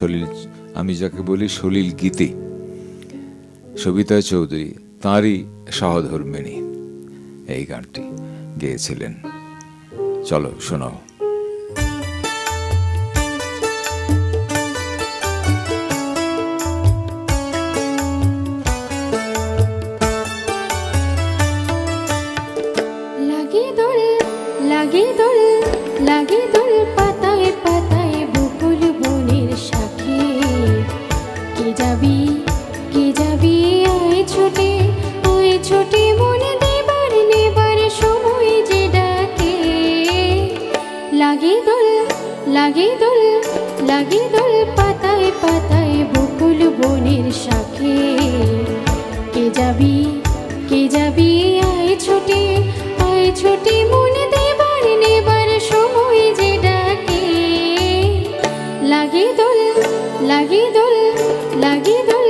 সলিল, আমি যাকে বলি সলিল গীতি, সবিতা চৌধুরী তাঁরই সহধর্মিণী এই গানটি গেয়েছিলেন। চলো শোনাও। লাগে দোল, লাগে দোল পাতায় পাতায় বকুল বনের শাখে। কে যাবি, কে যাবি আয় ছোটে, আয় ছোটে মনে দেবার নেবার সময় যে ডাকে। লাগে দোল, লাগে দোল, লাগে দোল পাতায় পাতায় বকুল বনের শাখে। কে যাবি, কে যাবি আয় ছোটে, আয় ছোটে মনে দেবার নেবার সময় যে ডাকে। লাগে দোল, লাগে দোল, লাগে দোল